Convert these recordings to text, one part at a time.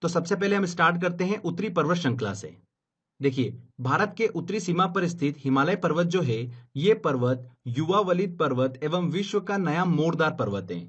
तो सबसे पहले हम स्टार्ट करते हैं उत्तरी पर्वत श्रृंखला से। देखिए, भारत के उत्तरी सीमा पर स्थित हिमालय पर्वत जो है, ये पर्वत युवा वलित पर्वत एवं विश्व का नया मोड़दार पर्वत है।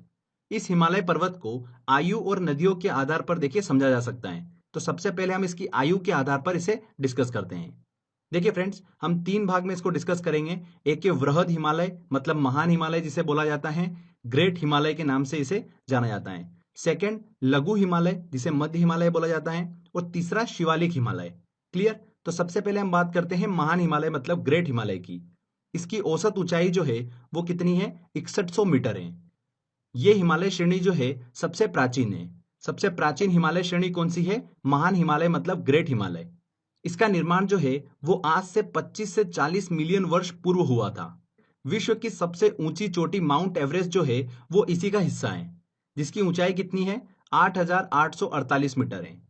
इस हिमालय पर्वत को आयु और नदियों के आधार पर देखिए समझा जा सकता है। तो सबसे पहले हम इसकी आयु के आधार पर इसे डिस्कस करते हैं। देखिए फ्रेंड्स, हम तीन भाग में इसको डिस्कस करेंगे। एक है वृहद हिमालय, मतलब महान हिमालय जिसे बोला जाता है, ग्रेट हिमालय के नाम से इसे जाना जाता है। सेकंड, लघु हिमालय जिसे मध्य हिमालय बोला जाता है। और तीसरा, शिवालिक हिमालय। क्लियर? तो सबसे पहले हम बात करते हैं महान हिमालय मतलब ग्रेट हिमालय की। इसकी औसत ऊंचाई जो है वो कितनी है? 6100 मीटर है। ये हिमालय श्रेणी जो है सबसे प्राचीन है। सबसे प्राचीन हिमालय श्रेणी कौन सी है? महान हिमालय मतलब ग्रेट हिमालय। इसका निर्माण जो है वो आज से 25 से 40 मिलियन वर्ष पूर्व हुआ था। विश्व की सबसे ऊंची चोटी माउंट एवरेस्ट जो है वो इसी का हिस्सा है, जिसकी ऊंचाई कितनी है? 8848 मीटर है।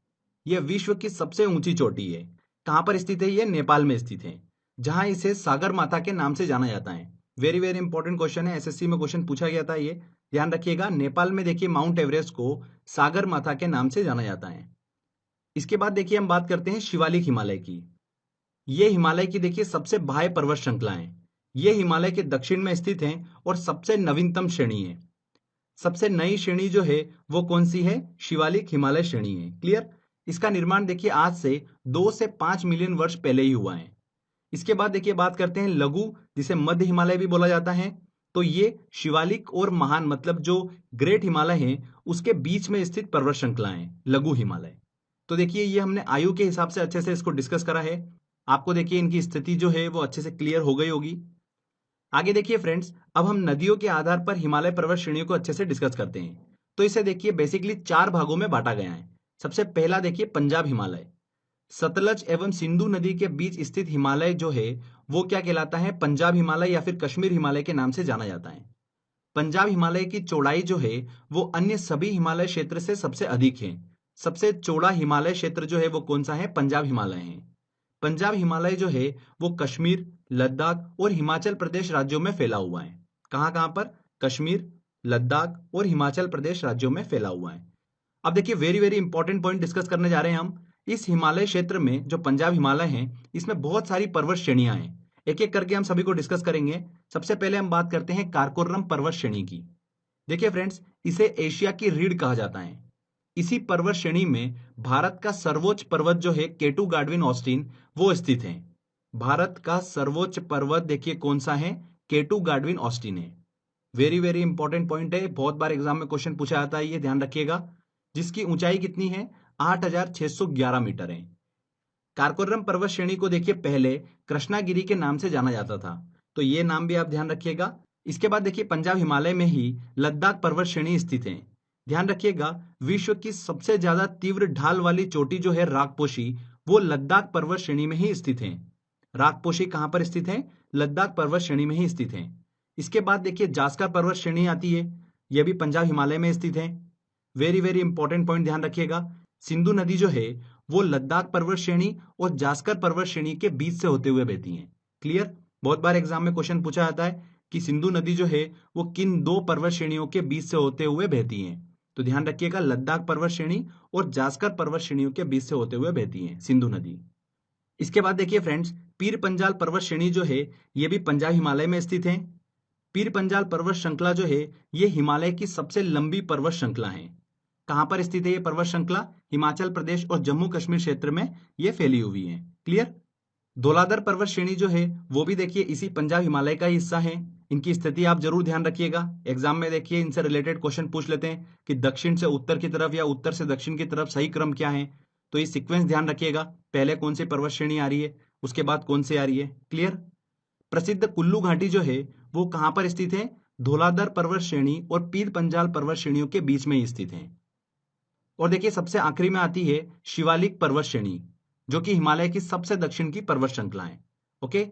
यह विश्व की सबसे ऊंची चोटी है। कहां पर स्थित है? ये नेपाल में स्थित है, जहां इसे सागर माता के नाम से जाना जाता है। वेरी वेरी इंपॉर्टेंट क्वेश्चन है, एसएससी में क्वेश्चन पूछा गया था, ये ध्यान रखिएगा। नेपाल में देखिए माउंट एवरेस्ट को सागर माता के नाम से जाना जाता है। इसके बाद देखिए हम बात करते हैं शिवालिक हिमालय की। ये हिमालय की देखिए सबसे बाह्य पर्वत श्रृंखला है। ये हिमालय के दक्षिण में स्थित है और सबसे नवीनतम श्रेणी है। सबसे नई श्रेणी जो है वो कौन सी है? शिवालिक हिमालय श्रेणी है। क्लियर? इसका निर्माण देखिए आज से 2 से 5 मिलियन वर्ष पहले ही हुआ है। इसके बाद देखिए बात करते हैं लघु, जिसे मध्य हिमालय भी बोला जाता है। तो ये शिवालिक और महान मतलब जो ग्रेट हिमालय है उसके बीच में स्थित पर्वत श्रृंखला है, लघु हिमालय। तो देखिए ये हमने आयु के हिसाब से अच्छे से इसको डिस्कस करा है। आपको देखिए इनकी स्थिति जो है वो अच्छे से क्लियर हो गई होगी। आगे देखिए फ्रेंड्स, अब हम नदियों के आधार पर हिमालय पर्वत श्रेणियों को अच्छे से डिस्कस करते हैं। तो इसे देखिए बेसिकली 4 भागों में बांटा गया है। सबसे पहला देखिए पंजाब हिमालय। सतलज एवं सिंधु नदी के बीच स्थित हिमालय जो है वो क्या कहलाता है? पंजाब हिमालय या फिर कश्मीर हिमालय के नाम से जाना जाता है। पंजाब हिमालय की चौड़ाई जो है वो अन्य सभी हिमालय क्षेत्र से सबसे अधिक है। सबसे चौड़ा हिमालय क्षेत्र जो है वो कौन सा है? पंजाब हिमालय है। पंजाब हिमालय जो है वो कश्मीर, लद्दाख और हिमाचल प्रदेश राज्यों में फैला हुआ है। कहाँ कहाँ पर? कश्मीर, लद्दाख और हिमाचल प्रदेश राज्यों में फैला हुआ है। अब देखिए very very important point discuss करने जा रहे हैं हम। इस हिमालय क्षेत्र में जो पंजाब हिमालय है इसमें बहुत सारी पर्वत श्रेणियां हैं। एक एक करके हम सभी को डिस्कस करेंगे। सबसे पहले हम बात करते हैं कारकोरम पर्वत श्रेणी की। देखिए फ्रेंड्स, इसे एशिया की रीढ़ कहा जाता है। इसी पर्वत श्रेणी में भारत का सर्वोच्च पर्वत जो है केटू गाडविन ऑस्टिन वो स्थित है। भारत का सर्वोच्च पर्वत देखिए कौन सा है? केटू गाडविन ऑस्टिन है। वेरी वेरी इंपॉर्टेंट पॉइंट है, बहुत बार एग्जाम में क्वेश्चन पूछा जाता है, ये ध्यान रखिएगा। जिसकी ऊंचाई कितनी है? 8611 मीटर है। कारकोरम पर्वत श्रेणी को देखिए पहले कृष्णागिरी के नाम से जाना जाता था, तो ये नाम भी आप ध्यान रखिएगा। इसके बाद देखिए पंजाब हिमालय में ही लद्दाख पर्वत श्रेणी स्थित है। ध्यान रखिएगा, विश्व की सबसे ज्यादा तीव्र ढाल वाली चोटी जो है राकपोशी, वो लद्दाख पर्वत श्रेणी में ही स्थित है। राकपोशी कहां पर स्थित है? लद्दाख पर्वत श्रेणी में ही स्थित है। इसके बाद देखिए जास्कर पर्वत श्रेणी आती है, यह भी पंजाब हिमालय में स्थित है। वेरी वेरी इंपॉर्टेंट पॉइंट ध्यान रखिएगा, सिंधु नदी जो है वो लद्दाख पर्वत श्रेणी और जास्कर पर्वत श्रेणी के बीच से होते हुए बहती है। क्लियर? बहुत बार एग्जाम में क्वेश्चन पूछा जाता है कि सिंधु नदी जो है वो किन दो पर्वत श्रेणियों के बीच से होते हुए बहती है। तो ध्यान रखिएगा, लद्दाख पर्वत श्रेणी और जास्कर पर्वत श्रेणियों के बीच से होते हुए बहती है सिंधु नदी। इसके बाद देखिए फ्रेंड्स, पीर पंजाल पर्वत श्रेणी जो है ये भी पंजाब हिमालय में स्थित है। पीर पंजाल पर्वत श्रृंखला जो है ये हिमालय की सबसे लंबी पर्वत श्रृंखला है। कहां पर स्थित है ये पर्वत श्रृंखला? हिमाचल प्रदेश और जम्मू कश्मीर क्षेत्र में ये फैली हुई है। क्लियर? धौलाधर पर्वत श्रेणी जो है वो भी देखिए इसी पंजाब हिमालय का हिस्सा है। इनकी स्थिति आप जरूर ध्यान रखिएगा, एग्जाम में देखिए इनसे रिलेटेड क्वेश्चन पूछ लेते हैं कि दक्षिण से उत्तर की तरफ या उत्तर से दक्षिण की तरफ सही क्रम क्या है। तो ये सीक्वेंस ध्यान रखिएगा, पहले कौन सी पर्वत श्रेणी आ रही है, उसके बाद कौन सी आ रही है। क्लियर? प्रसिद्ध कुल्लू घाटी जो है वो कहां पर स्थित है? धौलाधर पर्वत श्रेणी और पीर पंजाल पर्वत श्रेणियों के बीच में ही स्थित है। और देखिए सबसे आखिरी में आती है शिवालिक पर्वत श्रेणी, जो कि हिमालय की सबसे दक्षिण की पर्वत श्रृंखला है। ओके,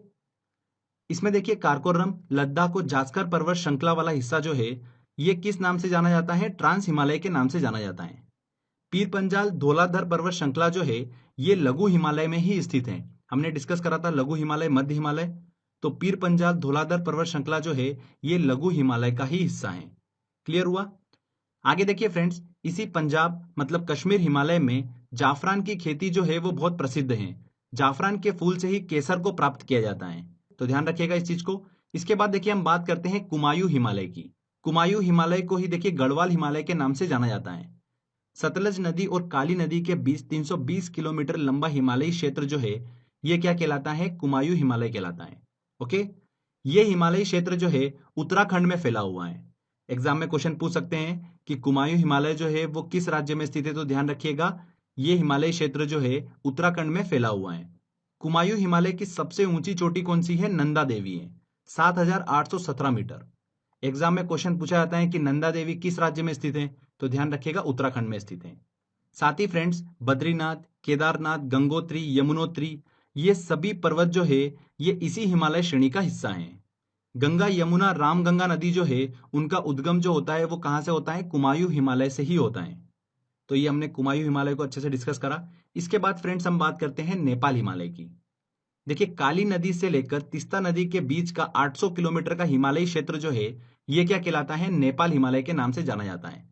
इसमें देखिए कारकोरम, लद्दाख और जास्कर पर्वत श्रृंखला वाला हिस्सा जो है ये किस नाम से जाना जाता है? ट्रांस हिमालय के नाम से जाना जाता है। पीर पंजाल धौलाधर पर्वत श्रृंखला जो है ये लघु हिमालय में ही स्थित है। हमने डिस्कस करा था लघु हिमालय, मध्य हिमालय। तो पीर पंजाल धौलाधर पर्वत श्रृंखला जो है ये लघु हिमालय का ही हिस्सा है। क्लियर हुआ? आगे देखिए फ्रेंड्स, इसी पंजाब मतलब कश्मीर हिमालय में जाफरान की खेती जो है वो बहुत प्रसिद्ध है। जाफरान के फूल से ही केसर को प्राप्त किया जाता है, तो ध्यान रखिएगा इस चीज को। इसके बाद देखिए हम बात करते हैं कुमायूं हिमालय की। कुमायूं हिमालय को ही देखिए गढ़वाल हिमालय के नाम से जाना जाता है। सतलज नदी और काली नदी के बीच 320 किलोमीटर लंबा हिमालयी क्षेत्र जो है ये क्या कहलाता है? कुमायूं हिमालय कहलाता है। ओके, ये हिमालयी क्षेत्र जो है उत्तराखंड में फैला हुआ है। एग्जाम में क्वेश्चन पूछ सकते हैं कि कुमायूं हिमालय जो है वो किस राज्य में स्थित है, तो ध्यान रखिएगा ये हिमालयी क्षेत्र जो है उत्तराखंड में फैला हुआ है। कुमायूं हिमालय की सबसे ऊंची चोटी कौन सी है? नंदा देवी है, 7,817 मीटर। एग्जाम में क्वेश्चन पूछा जाता है कि नंदा देवी किस राज्य में स्थित है, तो ध्यान रखिएगा उत्तराखंड में स्थित है। साथ ही फ्रेंड्स बद्रीनाथ, केदारनाथ, गंगोत्री, यमुनोत्री ये सभी पर्वत जो है ये इसी हिमालय श्रेणी का हिस्सा हैं। गंगा, यमुना, रामगंगा नदी जो है उनका उद्गम जो होता है वो कहाँ से होता है? कुमायूं हिमालय से ही होता है। तो ये हमने कुमायूं हिमालय को अच्छे से डिस्कस करा। इसके बाद फ्रेंड्स हम बात करते हैं नेपाल हिमालय की। देखिए काली नदी से लेकर तीस्ता नदी के बीच का 800 किलोमीटर का हिमालयी क्षेत्र जो है ये क्या कहलाता है? नेपाल हिमालय के नाम से जाना जाता है।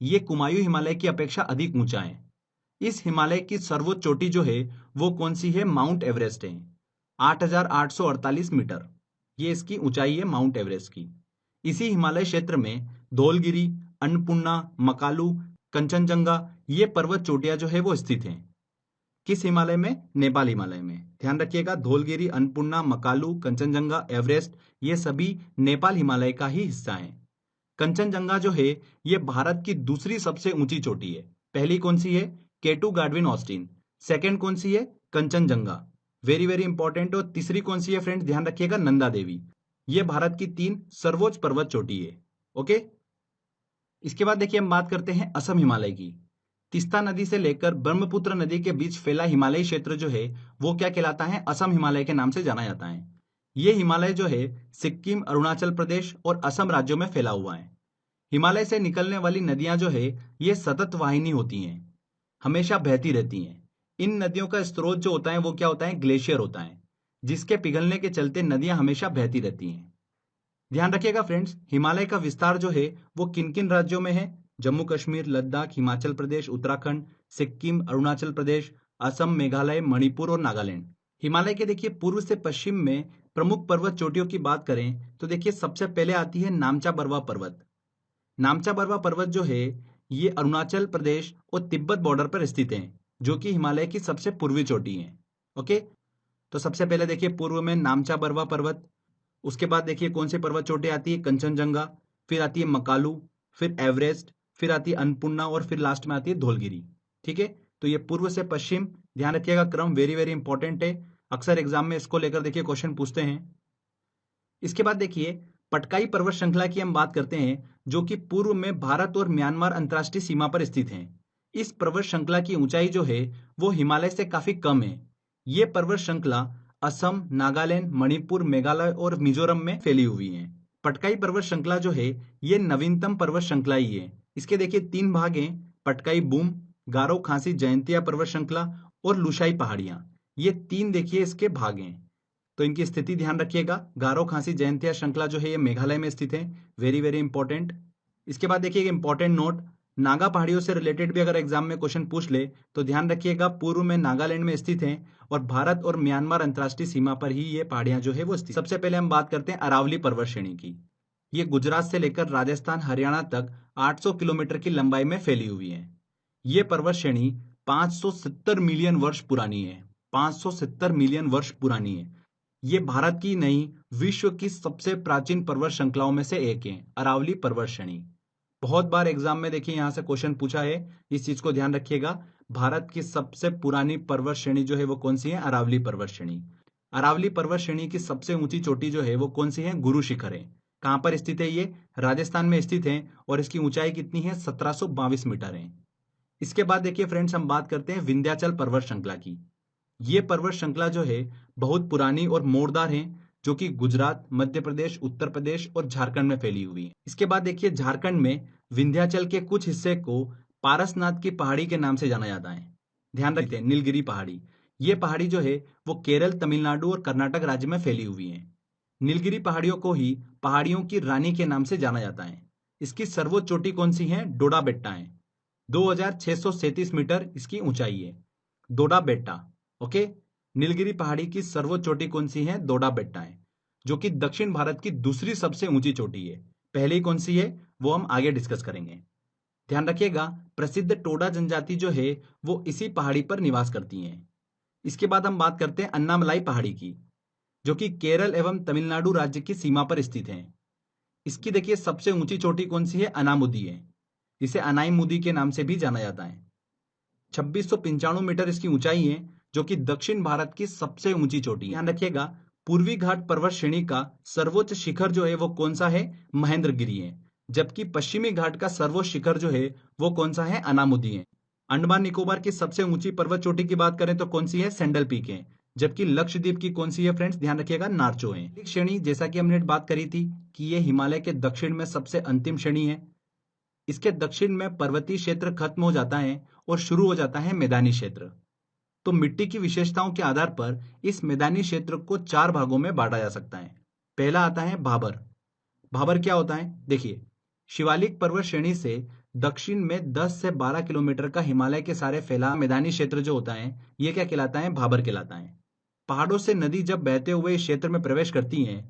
ये कुमायूं हिमालय की अपेक्षा अधिक ऊंचा है। इस हिमालय की सर्वोच्च चोटी जो है वो कौन सी है? माउंट एवरेस्ट है, 8,848 मीटर। ये इसकी ऊंचाई है माउंट एवरेस्ट की। इसी हिमालय क्षेत्र में धौलगिरी, अन्नपूर्णा, मकालू, कंचनजंगा ये पर्वत चोटियां जो है वो स्थित हैं। किस हिमालय में? नेपाल हिमालय में। ध्यान रखिएगा धौलगिरी, अन्नपूर्णा, मकालू, कंचनजंगा, एवरेस्ट ये सभी नेपाल हिमालय का ही हिस्सा है। कंचनजंगा जो है ये भारत की दूसरी सबसे ऊंची चोटी है। पहली कौन सी है? केटू गाडविन ऑस्टिन। सेकंड कौन सी है? Kanchenjunga, very very important. और तीसरी कौन सी है फ्रेंड्स? ध्यान रखिएगा नंदा देवी। ये भारत की 3 सर्वोच्च पर्वत चोटी है। ओके, इसके बाद देखिए हम बात करते हैं असम हिमालय की। तीस्ता नदी से लेकर ब्रह्मपुत्र नदी के बीच फैला हिमालयी क्षेत्र जो है वो क्या कहलाता है? असम हिमालय के नाम से जाना जाता है। ये हिमालय जो है सिक्किम, अरुणाचल प्रदेश और असम राज्यों में फैला हुआ है। हिमालय से निकलने वाली नदियां जो है ये सतत वाहिनी होती हैं, हमेशा बहती रहती हैं। इन नदियों का स्रोत जो होता है वो क्या होता है? ग्लेशियर होता है, जिसके पिघलने के चलते नदियां हमेशा बहती रहती हैं। ध्यान रखिएगा फ्रेंड्स हिमालय का विस्तार जो है वो किन किन राज्यों में है? जम्मू कश्मीर, लद्दाख, हिमाचल प्रदेश, उत्तराखंड, सिक्किम, अरुणाचल प्रदेश, असम, मेघालय, मणिपुर और नागालैंड। हिमालय के देखिए पूर्व से पश्चिम में प्रमुख पर्वत चोटियों की बात करें तो देखिए सबसे पहले आती है नामचा बरवा पर्वत। नामचा बरवा पर्वत जो है ये अरुणाचल प्रदेश और तिब्बत बॉर्डर पर स्थित है, जो कि हिमालय की सबसे पूर्वी चोटी है। ओके, तो सबसे पहले देखिए पूर्व में नामचा बरवा पर्वत। उसके बाद देखिए कौन सी पर्वत चोटी आती है? कंचनजंगा, फिर आती है मकालू, फिर एवरेस्ट, फिर आती है अन्नपूर्णा और फिर लास्ट में आती है धौलगिरी। ठीक है, तो ये पूर्व से पश्चिम, ध्यान रखिएगा क्रम वेरी वेरी इंपॉर्टेंट है। अक्सर एग्जाम में इसको लेकर देखिए क्वेश्चन पूछते हैं। इसके बाद देखिए पटकाई पर्वत श्रृंखला की हम बात करते हैं, जो कि पूर्व में भारत और म्यांमार अंतर्राष्ट्रीय सीमा पर स्थित है। इस पर्वत श्रृंखला की ऊंचाई जो है वो हिमालय से काफी कम है। ये पर्वत श्रृंखला असम, नागालैंड, मणिपुर, मेघालय और मिजोरम में फैली हुई है। पटकाई पर्वत श्रृंखला जो है ये नवीनतम पर्वत श्रृंखला ही है। इसके देखिए 3 भाग हैं, पटकाई बूम, गारो खासी जयंतिया पर्वत श्रृंखला और लुशाई पहाड़ियां। ये 3 देखिए इसके भाग हैं, तो इनकी स्थिति ध्यान रखिएगा। गारो खासी जयंतिया श्रृंखला जो है ये मेघालय में स्थित है, वेरी वेरी इंपॉर्टेंट। इसके बाद देखिए इंपॉर्टेंट नोट, नागा पहाड़ियों से रिलेटेड भी अगर एग्जाम में क्वेश्चन पूछ ले तो ध्यान रखिएगा पूर्व में नागालैंड में स्थित है और भारत और म्यांमार अंतर्राष्ट्रीय सीमा पर ही ये पहाड़ियां जो है वो स्थित। सबसे पहले हम बात करते हैं अरावली पर्वत श्रेणी की। ये गुजरात से लेकर राजस्थान, हरियाणा तक 800 किलोमीटर की लंबाई में फैली हुई है। ये पर्वत श्रेणी 570 मिलियन वर्ष पुरानी है, 570 मिलियन वर्ष पुरानी है। ये भारत की नहीं विश्व की सबसे प्राचीन पर्वत श्रृंखलाओं में से एक है, अरावली पर्वत श्रेणी। बहुत बार एग्जाम में देखिए यहां से क्वेश्चन पूछा है, इस चीज को ध्यान रखिएगा। भारत की सबसे पुरानी पर्वत श्रेणी जो है वो कौन सी है? अरावली पर्वत श्रेणी। अरावली पर्वत श्रेणी की सबसे ऊंची चोटी जो है वो कौन सी है? गुरु शिखर है। कहां पर स्थित है? ये राजस्थान में स्थित है और इसकी ऊंचाई कितनी है? 1722 मीटर है। इसके बाद देखिए फ्रेंड्स हम बात करते हैं विंध्याचल पर्वत श्रृंखला की। ये पर्वत श्रृंखला जो है बहुत पुरानी और मोड़दार है, जो कि गुजरात, मध्य प्रदेश, उत्तर प्रदेश और झारखंड में फैली हुई है। इसके बाद देखिए झारखंड में विंध्याचल के कुछ हिस्से को पारसनाथ की पहाड़ी के नाम से जाना जाता है। ध्यान रखते हैं नीलगिरी पहाड़ी। ये पहाड़ी जो है वो केरल, तमिलनाडु और कर्नाटक राज्य में फैली हुई है। नीलगिरी पहाड़ियों को ही पहाड़ियों की रानी के नाम से जाना जाता है। इसकी सर्वोच्च चोटी कौन सी है? डोडा बेट्टा है। 2637 मीटर इसकी ऊंचाई है। दोडा बेट्टा, ओके। नीलगिरी पहाड़ी की सर्वोच्च चोटी कौन सी है? दोडा बेट्टा है, जो कि दक्षिण भारत की दूसरी सबसे ऊंची चोटी है। पहली कौन सी है वो हम आगे डिस्कस करेंगे। ध्यान रखिएगा, प्रसिद्ध टोडा जनजाति जो है वो इसी पहाड़ी पर निवास करती हैं। इसके बाद हम बात करते हैं अन्नामलाई पहाड़ी की, जो कि केरल एवं तमिलनाडु राज्य की सीमा पर स्थित है। इसकी देखिए सबसे ऊंची चोटी कौन सी है? अनामुदी है, इसे अनाईमुदी के नाम से भी जाना जाता है। 2695 मीटर इसकी ऊंचाई है, जो कि दक्षिण भारत की सबसे ऊंची चोटी है। ध्यान रखिएगा, पूर्वी घाट पर्वत श्रेणी का सर्वोच्च शिखर जो है वो कौन सा है? महेंद्रगिरी है, जबकि पश्चिमी घाट का सर्वोच्च शिखर जो है वो कौन सा है? अनामुदी है। अंडमान निकोबार की सबसे ऊंची पर्वत चोटी की बात करें तो कौन सी है? सैंडल पीक है, जबकि लक्षद्वीप की कौन सी है फ्रेंड्स? ध्यान रखिएगा, नार्चो है। श्रेणी जैसा कि हमने बात करी थी कि ये हिमालय के दक्षिण में सबसे अंतिम श्रेणी है। इसके दक्षिण में पर्वतीय क्षेत्र खत्म हो जाता है और शुरू हो जाता है मैदानी क्षेत्र। तो मिट्टी की विशेषताओं के आधार पर इस मैदानी क्षेत्र को 4 भागों में बांटा जा सकता है। पहला आता है भाबर। भाबर क्या होता है? देखिए, शिवालिक पर्वत श्रेणी से दक्षिण में 10 से 12 किलोमीटर का हिमालय के सारे फैला मैदानी क्षेत्र जो होता है ये क्या कहलाता है? भाबर कहलाता है। पहाड़ों से नदी जब बहते हुए इस क्षेत्र में प्रवेश करती हैं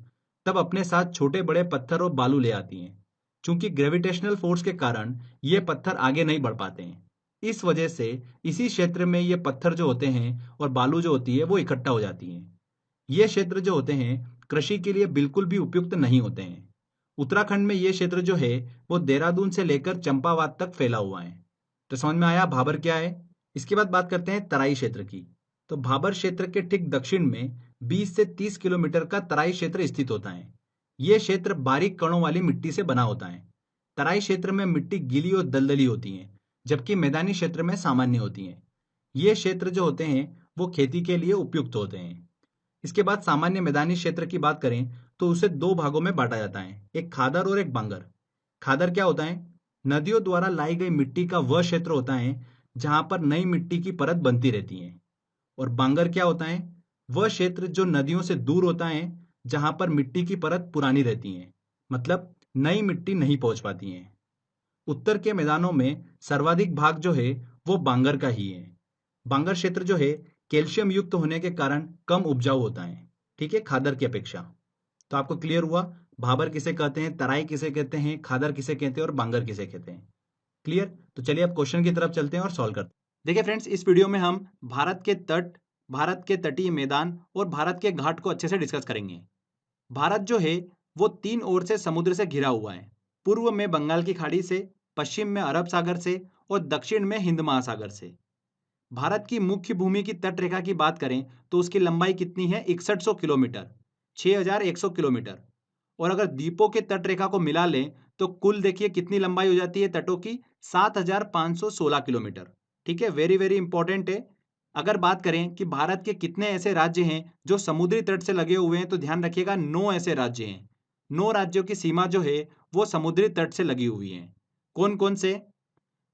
तब अपने साथ छोटे बड़े पत्थर और बालू ले आती हैं। चूंकि ग्रेविटेशनल फोर्स के कारण ये पत्थर आगे नहीं बढ़ पाते हैं, इस वजह से इसी क्षेत्र में ये पत्थर जो होते हैं और बालू जो होती है वो इकट्ठा हो जाती हैं। ये क्षेत्र जो होते हैं कृषि के लिए बिल्कुल भी उपयुक्त नहीं होते हैं। उत्तराखंड में ये क्षेत्र जो है वो देहरादून से लेकर चंपावत तक फैला हुआ है। तो समझ में आया भाबर क्या है। इसके बाद बात करते हैं तराई क्षेत्र की। तो भाबर क्षेत्र के ठीक दक्षिण में 20 से 30 किलोमीटर का तराई क्षेत्र स्थित होता है। यह क्षेत्र बारीक कणों वाली मिट्टी से बना होता है। तराई क्षेत्र में मिट्टी गीली और दलदली होती है, जबकि मैदानी क्षेत्र में सामान्य होती है। ये क्षेत्र जो होते हैं वो खेती के लिए उपयुक्त होते हैं। इसके बाद सामान्य मैदानी क्षेत्र की बात करें तो उसे 2 भागों में बांटा जाता है, एक खादर और एक बांगर। खादर क्या होता है? नदियों द्वारा लाई गई मिट्टी का वह क्षेत्र होता है जहां पर नई मिट्टी की परत बनती रहती है। और बांगर क्या होता है? वह क्षेत्र जो नदियों से दूर होता है, जहां पर मिट्टी की परत पुरानी रहती है, मतलब नई मिट्टी नहीं पहुंच पाती है। उत्तर के मैदानों में सर्वाधिक भाग जो है वो बांगर का ही है। बांगर क्षेत्र जो है कैल्शियम युक्त होने के कारण कम उपजाऊ होता है, ठीक है, खादर की अपेक्षा। तो आपको क्लियर हुआ भाबर किसे कहते हैं, तराई किसे कहते हैं, खादर किसे कहते हैं और बांगर किसे कहते हैं। क्लियर? तो चलिए अब क्वेश्चन की तरफ चलते हैं और सॉल्व करते हैं। देखिए फ्रेंड्स, इस वीडियो में हम भारत के तट, भारत के तटीय मैदान और भारत के घाट को अच्छे से डिस्कस करेंगे। भारत जो है वो 3 ओर से समुद्र से घिरा हुआ है। पूर्व में बंगाल की खाड़ी से, पश्चिम में अरब सागर से और दक्षिण में हिंद महासागर से। भारत की मुख्य भूमि की तट रेखा की बात करें तो उसकी लंबाई कितनी है? 6100 किलोमीटर, 6100 किलोमीटर। और अगर द्वीपों के तट रेखा को मिला लें तो कुल देखिए कितनी लंबाई हो जाती है तटों की? 7516 किलोमीटर। ठीक है, वेरी वेरी इंपॉर्टेंट है। अगर बात करें कि भारत के कितने ऐसे राज्य हैं जो समुद्री तट से लगे हुए हैं, तो ध्यान रखिएगा 9 ऐसे राज्य हैं। 9 राज्यों की सीमा जो है वो समुद्री तट से लगी हुई है। कौन कौन से?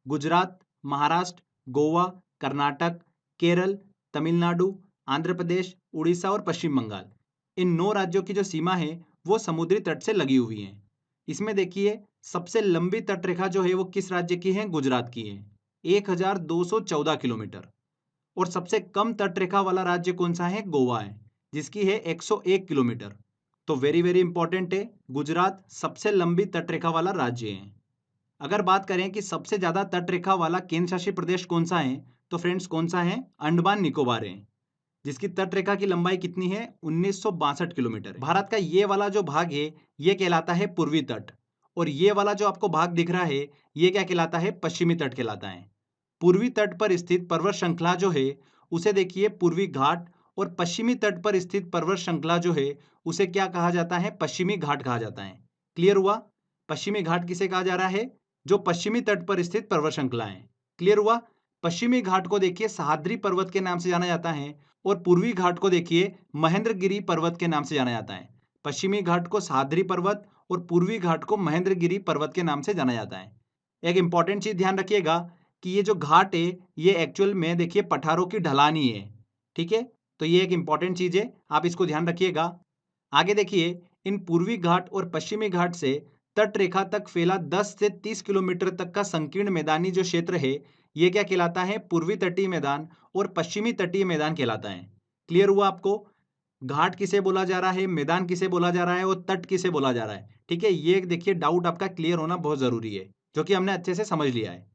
गुजरात, महाराष्ट्र, गोवा, कर्नाटक, केरल, तमिलनाडु, आंध्र प्रदेश, उड़ीसा और पश्चिम बंगाल। इन 9 राज्यों की जो सीमा है वो समुद्री तट से लगी हुई है। इसमें देखिए सबसे लंबी तट रेखा जो है वो किस राज्य की है? गुजरात की है, 1214 किलोमीटर। और सबसे कम तट रेखा वाला राज्य कौन सा है? गोवा है, जिसकी है 101 किलोमीटर। तो वेरी वेरी इंपॉर्टेंट है, गुजरात सबसे लंबी तट रेखा वाला राज्य है। अगर बात करें कि सबसे ज्यादा तट रेखा वाला केंद्र शासित प्रदेश कौन सा है, तो फ्रेंड्स कौन सा है? अंडमान निकोबार है, जिसकी तट रेखा की लंबाई कितनी है? 1962 किलोमीटर। भारत का ये वाला जो भाग है ये कहलाता है पूर्वी तट, और ये वाला जो आपको भाग दिख रहा है ये क्या कहलाता है? पश्चिमी तट कहलाता है। पूर्वी तट पर स्थित पर्वत श्रृंखला जो है उसे देखिए पूर्वी घाट, और पश्चिमी तट पर स्थित पर्वत श्रृंखला जो है उसे क्या कहा जाता है? पश्चिमी घाट कहा जाता है। क्लियर हुआ? पश्चिमी घाट किसे कहा जा रहा है? जो पश्चिमी तट पर स्थित पर्वत श्रृंखला है। क्लियर हुआ? पश्चिमी घाट को देखिए सह्याद्री पर्वत के नाम से जाना जाता है, और पूर्वी घाट को देखिए महेंद्रगिरी पर्वत के नाम से जाना जाता है। पश्चिमी घाट को सह्याद्री पर्वत और पूर्वी घाट को महेंद्रगिरी पर्वत के नाम से जाना जाता है। एक इंपॉर्टेंट चीज ध्यान रखिएगा कि ये जो घाट है ये एक्चुअल में देखिए पठारों की ढलानी है। ठीक है, तो ये एक इंपॉर्टेंट चीज है, आप इसको ध्यान रखिएगा। आगे देखिए इन पूर्वी घाट और पश्चिमी घाट से तट रेखा तक फैला 10 से 30 किलोमीटर तक का संकीर्ण मैदानी जो क्षेत्र है, ये क्या कहलाता है? पूर्वी तटीय मैदान और पश्चिमी तटीय मैदान कहलाता है। क्लियर हुआ आपको? घाट किसे बोला जा रहा है, मैदान किसे बोला जा रहा है और तट किसे बोला जा रहा है। ठीक है, ये देखिए डाउट आपका क्लियर होना बहुत जरूरी है, जो कि हमने अच्छे से समझ लिया है।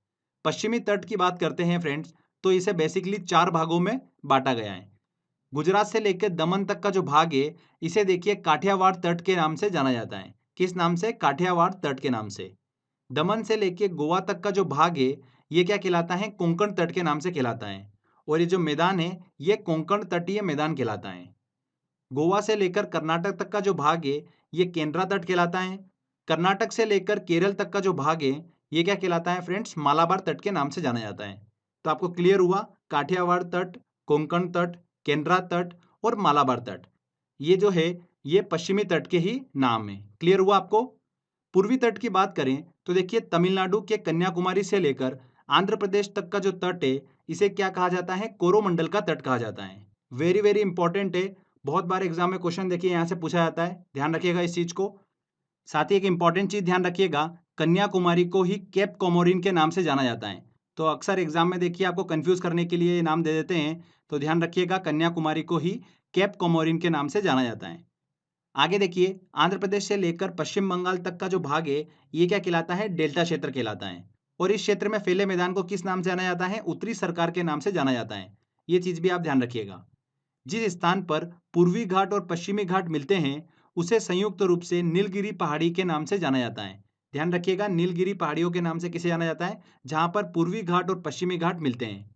पश्चिमी तट की बात करते हैं फ्रेंड्स, तो इसे बेसिकली 4 भागों में बांटा गया है। गुजरात से लेकर दमन तक का जो भाग है, इसे देखिए काठियावाड़ तट के नाम से जाना जाता है। किस नाम से? काठियावाड़ तट के नाम से। दमन से लेके गोवा तक का जो भाग है, ये क्या कहलाता है? कोंकण तट के नाम से कहलाता है। और ये जो मैदान है, ये कोंकण तटीय मैदान कहलाता है। गोवा से लेकर कर्नाटक तक का जो भाग है, ये केंद्रा तट कहलाता है। कर्नाटक से लेकर केरल तक का जो भाग है, ये क्या कहलाता है फ्रेंड्स? मालाबार तट के नाम से जाना जाता है। तो आपको क्लियर हुआ, काठियावाड़ तट, कोंकण तट, केंद्रा तट और मालाबार तट, ये जो है ये पश्चिमी तट के ही नाम है। क्लियर हुआ आपको? पूर्वी तट की बात करें तो देखिए तमिलनाडु के कन्याकुमारी से लेकर आंध्र प्रदेश तक का जो तट है, इसे क्या कहा जाता है? कोरोमंडल का तट कहा जाता है। वेरी वेरी इंपॉर्टेंट है, बहुत बार एग्जाम में क्वेश्चन देखिए यहाँ से पूछा जाता है, ध्यान रखिएगा इस चीज को। साथ ही एक इंपॉर्टेंट चीज ध्यान रखिएगा, कन्याकुमारी को ही केप कोमोरिन के नाम से जाना जाता है। तो अक्सर एग्जाम में देखिए आपको कंफ्यूज करने के लिए ये नाम दे देते हैं, तो ध्यान रखिएगा कन्याकुमारी को ही केप कोमोरिन के नाम से जाना जाता है। आगे देखिए, आंध्र प्रदेश से लेकर पश्चिम बंगाल तक का जो भाग है, ये क्या कहलाता है? डेल्टा क्षेत्र कहलाता है। और इस क्षेत्र में फैले मैदान को किस नाम से जाना जाता है? उत्तरी सरकार के नाम से जाना जाता है। ये चीज भी आप ध्यान रखिएगा। जिस स्थान पर पूर्वी घाट और पश्चिमी घाट मिलते हैं, उसे संयुक्त रूप से नीलगिरी पहाड़ी के नाम से जाना जाता है। ध्यान रखिएगा, नीलगिरी पहाड़ियों के नाम से किसे जाना जाता है? जहां पर पूर्वी घाट और पश्चिमी घाट मिलते हैं।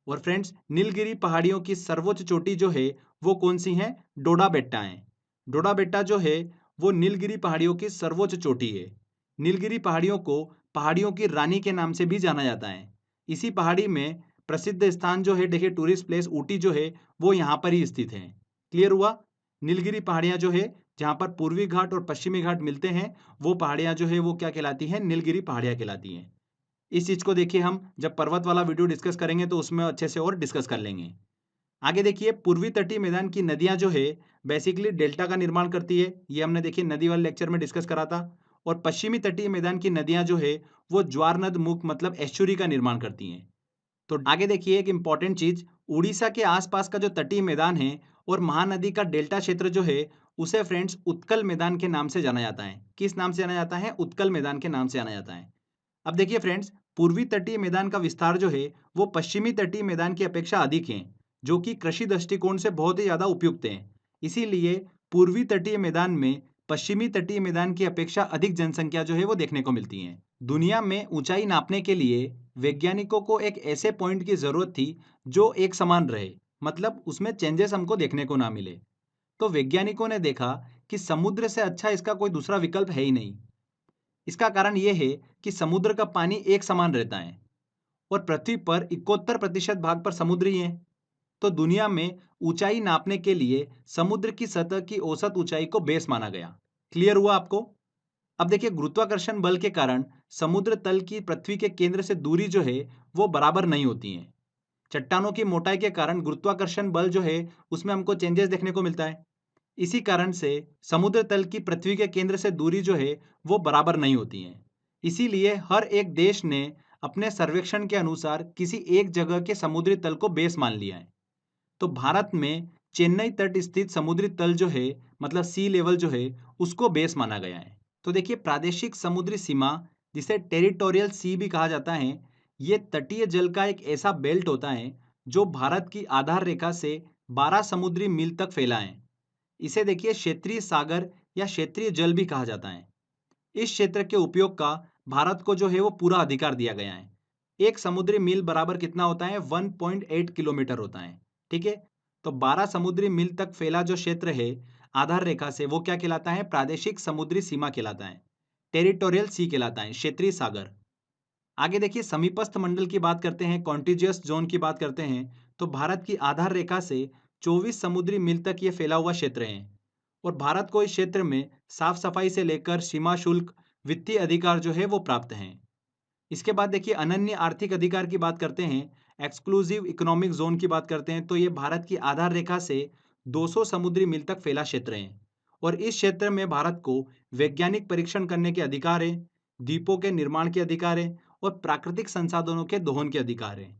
और फ्रेंड्स, नीलगिरी पहाड़ियों की सर्वोच्च चोटी जो है, वो कौन सी है? डोडा बेट्टा है। डोडा बेट्टा जो है, वो नीलगिरी पहाड़ियों की सर्वोच्च चोटी है। नीलगिरी पहाड़ियों को पहाड़ियों की रानी के नाम से भी जाना जाता है। इसी पहाड़ी में प्रसिद्ध स्थान जो है, देखिए टूरिस्ट प्लेस ऊटी जो है, वो यहाँ पर ही स्थित है। क्लियर हुआ? नीलगिरी पहाड़ियाँ जो है, जहाँ पर पूर्वी घाट और पश्चिमी घाट मिलते हैं, वो पहाड़ियाँ जो है वो क्या कहलाती हैं? नीलगिरी पहाड़ियाँ कहलाती हैं। इस चीज को देखिए हम जब पर्वत वाला वीडियो डिस्कस करेंगे तो उसमें अच्छे से और डिस्कस कर लेंगे। आगे देखिए, पूर्वी तटीय मैदान की नदियां जो है, बेसिकली डेल्टा का निर्माण करती है। ये हमने देखिए नदी वाले लेक्चर में डिस्कस करा था। और पश्चिमी तटीय मैदान की नदियां जो है, वो ज्वार नद मुख मतलब एस्चुरी का निर्माण करती हैं। तो आगे देखिए एक इंपॉर्टेंट चीज, उड़ीसा के आसपास का जो तटीय मैदान है और महानदी का डेल्टा क्षेत्र जो है, उसे फ्रेंड्स उत्कल मैदान के नाम से जाना जाता है। किस नाम से जाना जाता है? उत्कल मैदान के नाम से जाना जाता है। अब देखिए फ्रेंड्स, पूर्वी तटीय मैदान का विस्तार जो है, वो पश्चिमी तटीय मैदान की अपेक्षा अधिक है, जो कि कृषि दृष्टिकोण से बहुत ही ज्यादा उपयुक्त है। इसीलिए पूर्वी तटीय मैदान में पश्चिमी तटीय मैदान की अपेक्षा अधिक जनसंख्या जो है वो देखने को मिलती है। दुनिया में ऊंचाई नापने के लिए वैज्ञानिकों को एक ऐसे पॉइंट की जरूरत थी जो एक समान रहे, मतलब उसमें चेंजेस हमको देखने को ना मिले। तो वैज्ञानिकों ने देखा कि समुद्र से अच्छा इसका कोई दूसरा विकल्प है ही नहीं। इसका कारण यह है कि समुद्र का पानी एक समान रहता है और पृथ्वी पर 71% भाग पर समुद्र ही है। तो दुनिया में ऊंचाई नापने के लिए समुद्र की सतह की औसत ऊंचाई को बेस माना गया। क्लियर हुआ आपको? अब देखिए, गुरुत्वाकर्षण बल के कारण समुद्र तल की पृथ्वी के केंद्र से दूरी जो है वो बराबर नहीं होती है। चट्टानों की मोटाई के कारण गुरुत्वाकर्षण बल जो है उसमें हमको चेंजेस देखने को मिलता है। इसी कारण से समुद्र तल की पृथ्वी के केंद्र से दूरी जो है वो बराबर नहीं होती है। इसीलिए हर एक देश ने अपने सर्वेक्षण के अनुसार किसी एक जगह के समुद्री तल को बेस मान लिया है। तो भारत में चेन्नई तट स्थित समुद्री तल जो है, मतलब सी लेवल जो है, उसको बेस माना गया है। तो देखिए, प्रादेशिक समुद्री सीमा, जिसे टेरिटोरियल सी भी कहा जाता है, ये तटीय जल का एक ऐसा बेल्ट होता है जो भारत की आधार रेखा से 12 समुद्री मील तक फैला है। इसे देखिए क्षेत्रीय सागर या क्षेत्रीय जल भी कहा जाता है। इस क्षेत्र के उपयोग का भारत को जो है वो पूरा अधिकार दिया गया है। एक समुद्री मील बराबर कितना होता है? 1.8 किलोमीटर होता है। ठीक है, तो 12 समुद्री मील तक फैला जो क्षेत्र है आधार रेखा से, वो क्या कहलाता है? प्रादेशिक समुद्री सीमा कहलाता है। टेरिटोरियल सी कहलाता है, क्षेत्रीय सागर। आगे देखिए, समीपस्थ मंडल की बात करते हैं, कॉन्टिजियस जोन की बात करते हैं, तो भारत की आधार रेखा से 24 समुद्री मील तक ये फैला हुआ क्षेत्र है। और भारत को इस क्षेत्र में साफ सफाई से लेकर सीमा शुल्क, वित्तीय अधिकार जो है वो प्राप्त हैं। इसके बाद देखिए, अनन्य आर्थिक अधिकार की बात करते हैं, एक्सक्लूसिव इकोनॉमिक जोन की बात करते हैं, तो ये भारत की आधार रेखा से 200 समुद्री मील तक फैला क्षेत्र है। और इस क्षेत्र में भारत को वैज्ञानिक परीक्षण करने के अधिकार है, द्वीपों के निर्माण के अधिकार है और प्राकृतिक संसाधनों के दोहन के अधिकार है।